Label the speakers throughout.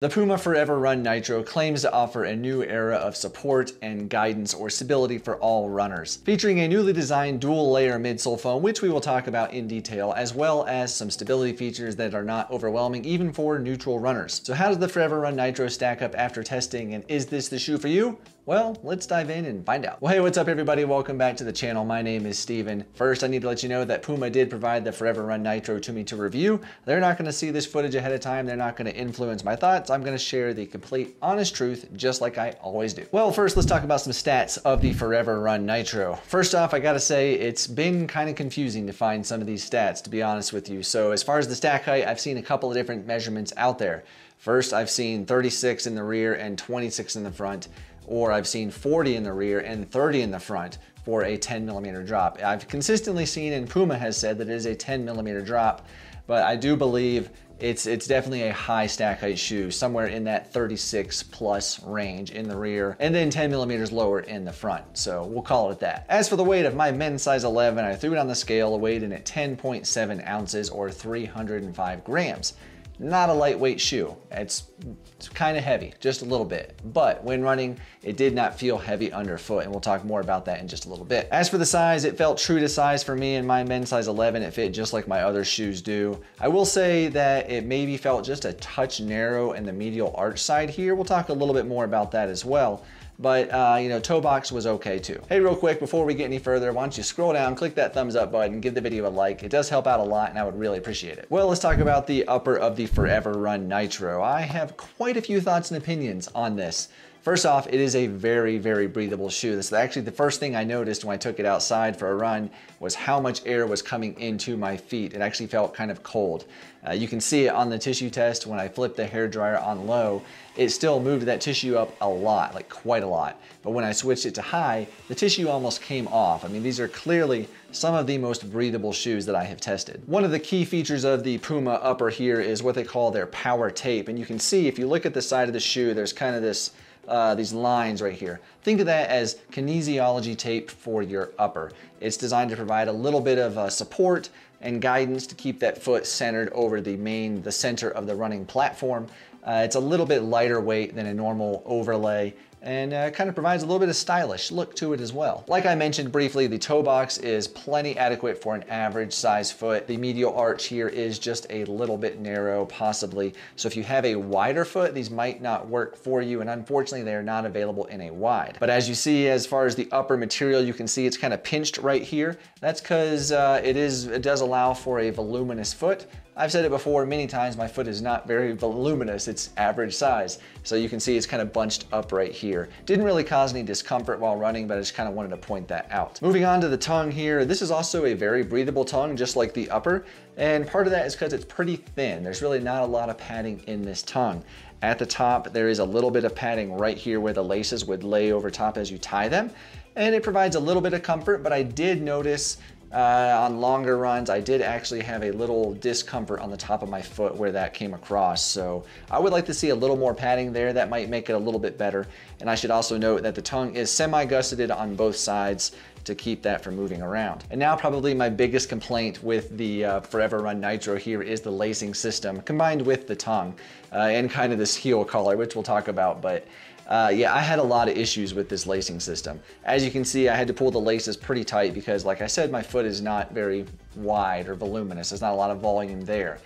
Speaker 1: The PUMA Forever Run Nitro claims to offer a new era of support and guidance or stability for all runners, featuring a newly designed dual-layer midsole foam, which we will talk about in detail, as well as some stability features that are not overwhelming even for neutral runners. So how does the Forever Run Nitro stack up after testing, and is this the shoe for you? Well, let's dive in and find out. Well, hey, what's up everybody? Welcome back to the channel. My name is Steven. First, I need to let you know that PUMA did provide the Forever Run Nitro to me to review. They're not gonna see this footage ahead of time. They're not gonna influence my thoughts. I'm gonna share the complete honest truth, just like I always do. Well, first, let's talk about some stats of the Forever Run Nitro. First off, I gotta say, it's been kind of confusing to find some of these stats, to be honest with you. So as far as the stack height, I've seen a couple of different measurements out there. First, I've seen 36 in the rear and 26 in the front, or I've seen 40 in the rear and 30 in the front for a 10mm drop. I've consistently seen, and PUMA has said that it is a 10mm drop, but I do believe it's definitely a high stack height shoe, somewhere in that 36 plus range in the rear, and then 10mm lower in the front. So we'll call it that. As for the weight of my men's size 11, I threw it on the scale, weighed in at 10.7 ounces or 305 grams. Not a lightweight shoe. It's kind of heavy, just a little bit. But when running, it did not feel heavy underfoot, and we'll talk more about that in just a little bit. As for the size, it felt true to size for me in my men's size 11. It fit just like my other shoes do. I will say that it maybe felt just a touch narrow in the medial arch side here. We'll talk a little bit more about that as well. But, toe box was okay too. Hey, real quick, before we get any further, why don't you scroll down, click that thumbs up button, give the video a like. It does help out a lot, and I would really appreciate it. Well, let's talk about the upper of the Forever Run Nitro. I have quite a few thoughts and opinions on this. First off, it is a very, very breathable shoe. This is actually the first thing I noticed when I took it outside for a run was how much air was coming into my feet. It actually felt kind of cold. You can see it on the tissue test when I flipped the hairdryer on low. It still moved that tissue up a lot, like quite a lot. But when I switched it to high, the tissue almost came off. I mean, these are clearly some of the most breathable shoes that I have tested. One of the key features of the PUMA upper here is what they call their power tape. And you can see if you look at the side of the shoe, there's kind of this these lines right here. Think of that as kinesiology tape for your upper. It's designed to provide a little bit of support and guidance to keep that foot centered over the center of the running platform. It's a little bit lighter weight than a normal overlay, and kind of provides a little bit of stylish look to it as well. Like I mentioned briefly, the toe box is plenty adequate for an average size foot. The medial arch here is just a little bit narrow, possibly. So if you have a wider foot, these might not work for you, and unfortunately they are not available in a wide. But as you see, as far as the upper material, you can see it's kind of pinched right here. That's because it does allow for a voluminous foot. I've said it before many times, my foot is not very voluminous, it's average size. So you can see it's kind of bunched up right here. Didn't really cause any discomfort while running, but I just kind of wanted to point that out. Moving on to the tongue here, this is also a very breathable tongue, just like the upper. And part of that is because it's pretty thin. There's really not a lot of padding in this tongue. At the top, there is a little bit of padding right here where the laces would lay over top as you tie them. And it provides a little bit of comfort, but I did notice on longer runs, I did actually have a little discomfort on the top of my foot where that came across. So I would like to see a little more padding there. That might make it a little bit better. And I should also note that the tongue is semi-gusseted on both sides to keep that from moving around. And now probably my biggest complaint with the Forever Run Nitro here is the lacing system combined with the tongue and kind of this heel collar, which we'll talk about. But yeah, I had a lot of issues with this lacing system. As you can see, I had to pull the laces pretty tight because, like I said, my foot is not very wide or voluminous. There's not a lot of volume there.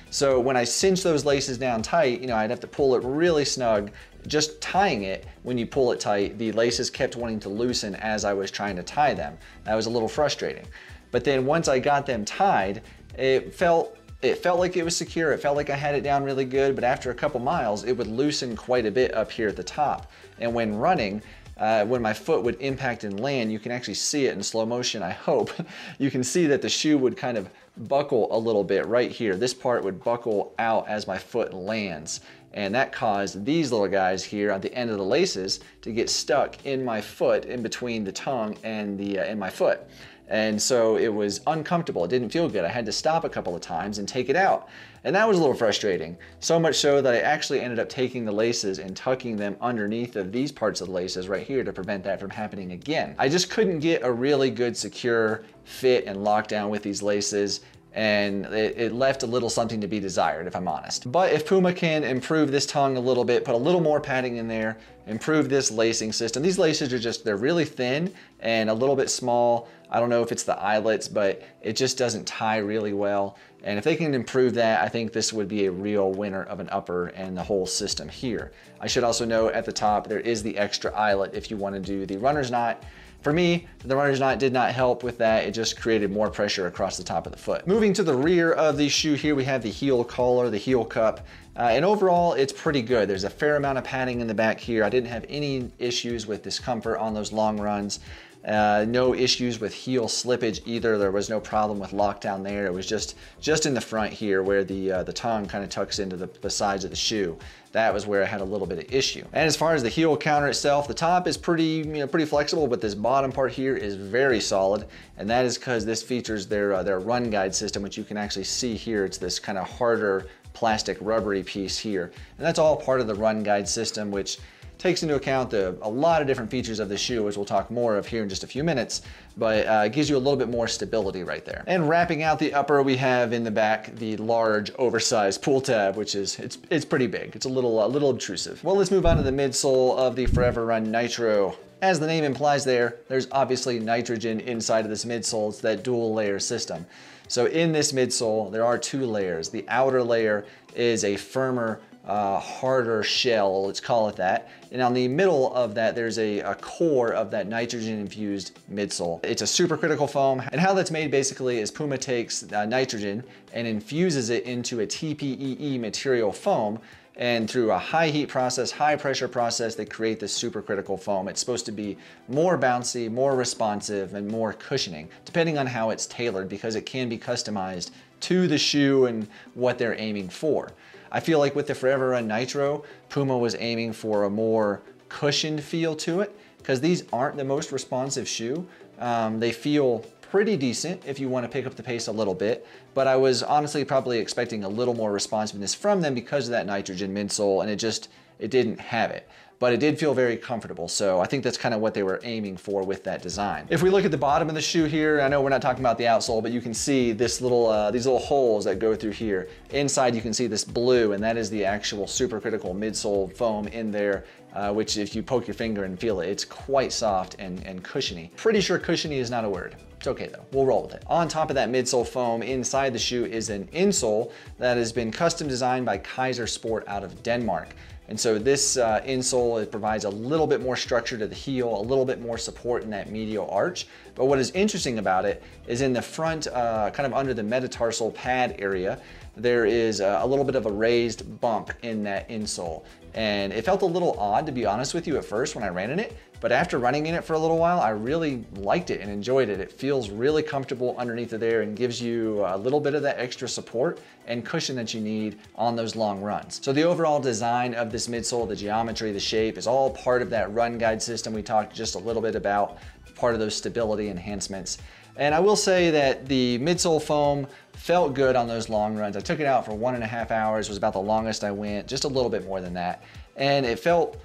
Speaker 1: So when I cinch those laces down tight, I'd have to pull it really snug. Just tying it, when you pull it tight, the laces kept wanting to loosen as I was trying to tie them. That was a little frustrating. But then once I got them tied, it felt like it was secure. It felt like I had it down really good, but after a couple miles, it would loosen quite a bit up here at the top. And when running, when my foot would impact and land, you can actually see it in slow motion, I hope. You can see that the shoe would kind of buckle a little bit right here. This part would buckle out as my foot lands. And that caused these little guys here at the end of the laces to get stuck in my foot, in between the tongue and my foot. And so it was uncomfortable. It didn't feel good. I had to stop a couple of times and take it out. And that was a little frustrating. So much so that I actually ended up taking the laces and tucking them underneath of these parts of the laces right here to prevent that from happening again. I just couldn't get a really good secure fit and lockdown with these laces. and it left a little something to be desired, if I'm honest. But if Puma can improve this tongue a little bit, put a little more padding in there, improve this lacing system. These laces are just, they're really thin and a little bit small. I don't know if it's the eyelets, but it just doesn't tie really well. And if they can improve that, I think this would be a real winner of an upper and the whole system here. I should also note at the top, there is the extra eyelet if you want to do the runner's knot. For me, the runner's knot did not help with that. It just created more pressure across the top of the foot. Moving to the rear of the shoe here, we have the heel collar, the heel cup. And overall, it's pretty good. There's a fair amount of padding in the back here. I didn't have any issues with discomfort on those long runs. No issues with heel slippage either. There was no problem with lockdown there. It was just in the front here where the tongue kind of tucks into the sides of the shoe. That was where I had a little bit of issue. And as far as the heel counter itself, the top is pretty flexible, but this bottom part here is very solid. And that is because this features their run guide system, which you can actually see here. It's this kind of harder plastic rubbery piece here. And that's all part of the run guide system, which takes into account a lot of different features of the shoe, which we'll talk more of here in just a few minutes, but it gives you a little bit more stability right there. And wrapping out the upper, we have in the back the large oversized pull tab, which is, it's pretty big. It's a little obtrusive. Well, let's move on to the midsole of the Forever Run Nitro. As the name implies there's obviously nitrogen inside of this midsole. It's that dual layer system. So in this midsole, there are two layers. The outer layer is a firmer, harder shell, let's call it that. And on the middle of that, there's a core of that nitrogen infused midsole. It's a supercritical foam. And how that's made basically is Puma takes nitrogen and infuses it into a TPEE material foam. And through a high heat process, high pressure process, they create this supercritical foam. It's supposed to be more bouncy, more responsive, and more cushioning, depending on how it's tailored, because it can be customized to the shoe and what they're aiming for. I feel like with the Forever Run Nitro, Puma was aiming for a more cushioned feel to it, because these aren't the most responsive shoe. They feel pretty decent if you want to pick up the pace a little bit, but I was honestly probably expecting a little more responsiveness from them because of that nitrogen midsole, and it didn't have it. But it did feel very comfortable, so I think that's kind of what they were aiming for with that design. If we look at the bottom of the shoe here, I know we're not talking about the outsole, but you can see this these little holes that go through here. Inside you can see this blue, and that is the actual supercritical midsole foam in there, which if you poke your finger and feel it, it's quite soft and cushiony. Pretty sure cushiony is not a word. It's okay though, we'll roll with it. On top of that midsole foam, inside the shoe is an insole that has been custom designed by Kaiser Sport out of Denmark. And so this insole, it provides a little bit more structure to the heel, a little bit more support in that medial arch. But what is interesting about it is in the front, kind of under the metatarsal pad area, there is a little bit of a raised bump in that insole. And it felt a little odd, to be honest with you, at first when I ran in it. But after running in it for a little while, I really liked it and enjoyed it. It feels really comfortable underneath of there and gives you a little bit of that extra support and cushion that you need on those long runs. So the overall design of this midsole, the geometry, the shape, is all part of that run guide system we talked just a little bit about, part of those stability enhancements. And I will say that the midsole foam felt good on those long runs. I took it out for 1.5 hours, was about the longest I went, just a little bit more than that. And it felt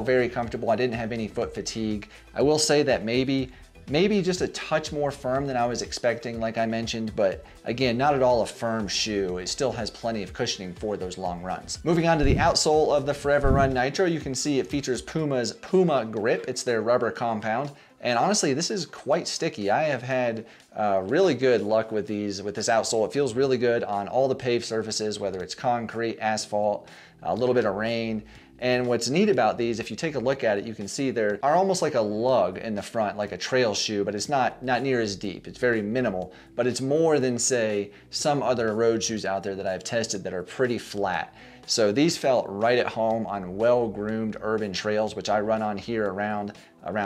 Speaker 1: very comfortable. I didn't have any foot fatigue. I will say that maybe just a touch more firm than I was expecting, like I mentioned, but again, not at all a firm shoe. It still has plenty of cushioning for those long runs. Moving on to the outsole of the Forever Run Nitro, you can see it features Puma's Puma Grip. It's their rubber compound. And honestly, this is quite sticky. I have had really good luck with this outsole. It feels really good on all the paved surfaces, whether it's concrete, asphalt, a little bit of rain. And what's neat about these, if you take a look at it, you can see they are almost like a lug in the front, like a trail shoe, but it's not near as deep. It's very minimal, but it's more than, say, some other road shoes out there that I've tested that are pretty flat. So these felt right at home on well-groomed urban trails, which I run on here around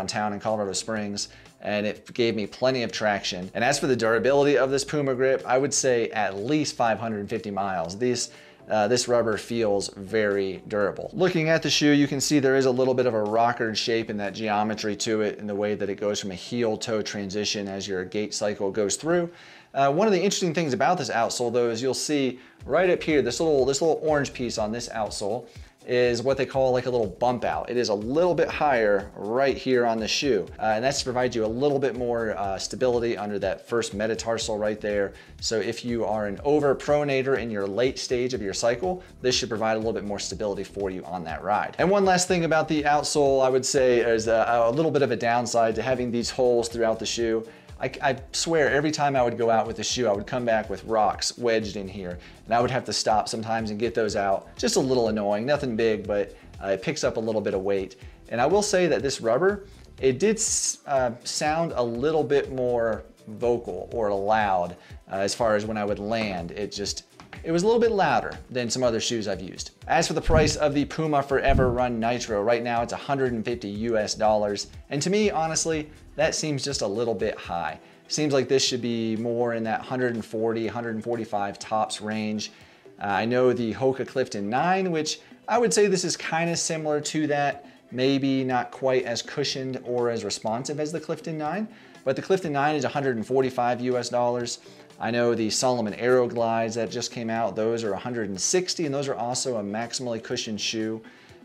Speaker 1: town in Colorado Springs, and it gave me plenty of traction. And as for the durability of this Puma Grip, I would say at least 550 miles. This rubber feels very durable. Looking at the shoe, you can see there is a little bit of a rockered shape in that geometry to it, in the way that it goes from a heel-toe transition as your gait cycle goes through. One of the interesting things about this outsole though is you'll see right up here, this little orange piece on this outsole is what they call like a little bump out. It is a little bit higher right here on the shoe. And that's to provide you a little bit more stability under that first metatarsal right there. So if you are an overpronator in your late stage of your cycle, this should provide a little bit more stability for you on that ride. And one last thing about the outsole, I would say is a little bit of a downside to having these holes throughout the shoe. I swear every time I would go out with the shoe, I would come back with rocks wedged in here, and I would have to stop sometimes and get those out. Just a little annoying, nothing big, but it picks up a little bit of weight. And I will say that this rubber, it did sound a little bit more vocal or loud as far as when I would land. It was a little bit louder than some other shoes I've used. As for the price of the PUMA ForeverRUN Nitro, right now it's $150 US. And to me, honestly, that seems just a little bit high. Seems like this should be more in that 140, 145 tops range. I know the HOKA Clifton 9, which I would say this is kind of similar to that, maybe not quite as cushioned or as responsive as the Clifton 9, but the Clifton 9 is $145 US. I know the Solomon Aero Glides that just came out, those are $160, and those are also a maximally cushioned shoe.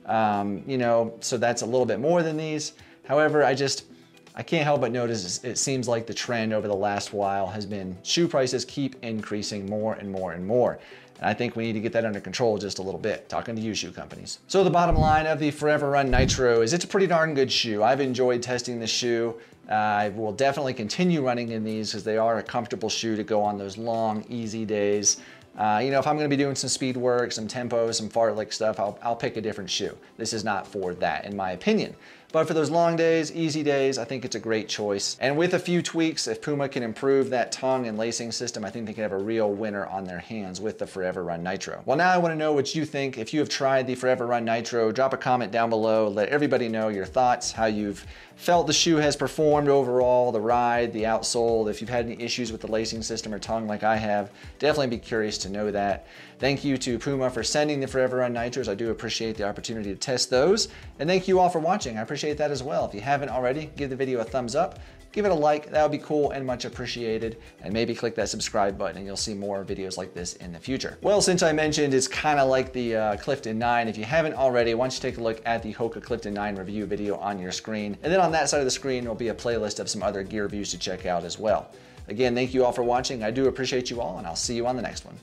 Speaker 1: You know, so that's a little bit more than these. However, I can't help but notice it seems like the trend over the last while has been shoe prices keep increasing more and more and more. And I think we need to get that under control just a little bit, talking to you shoe companies. So the bottom line of the ForeverRUN Nitro is it's a pretty darn good shoe. I've enjoyed testing this shoe. I will definitely continue running in these because they are a comfortable shoe to go on those long, easy days. You know, if I'm gonna be doing some speed work, some tempo, some fartlek stuff, I'll pick a different shoe. This is not for that, in my opinion. But for those long days, easy days, I think it's a great choice. And with a few tweaks, if Puma can improve that tongue and lacing system, I think they can have a real winner on their hands with the ForeverRUN Nitro. Well, now I wanna know what you think. If you have tried the ForeverRUN Nitro, drop a comment down below. Let everybody know your thoughts, how you've felt the shoe has performed overall, the ride, the outsole. If you've had any issues with the lacing system or tongue like I have, definitely be curious to know that. Thank you to Puma for sending the ForeverRUN Nitros. I do appreciate the opportunity to test those. And thank you all for watching. I appreciate that as well. If you haven't already, give the video a thumbs up. Give it a like, that would be cool and much appreciated. And maybe click that subscribe button and you'll see more videos like this in the future. Well, since I mentioned it's kind of like the Clifton 9, if you haven't already, why don't you take a look at the HOKA Clifton 9 review video on your screen. And then on that side of the screen will be a playlist of some other gear reviews to check out as well. Again, thank you all for watching. I do appreciate you all, and I'll see you on the next one.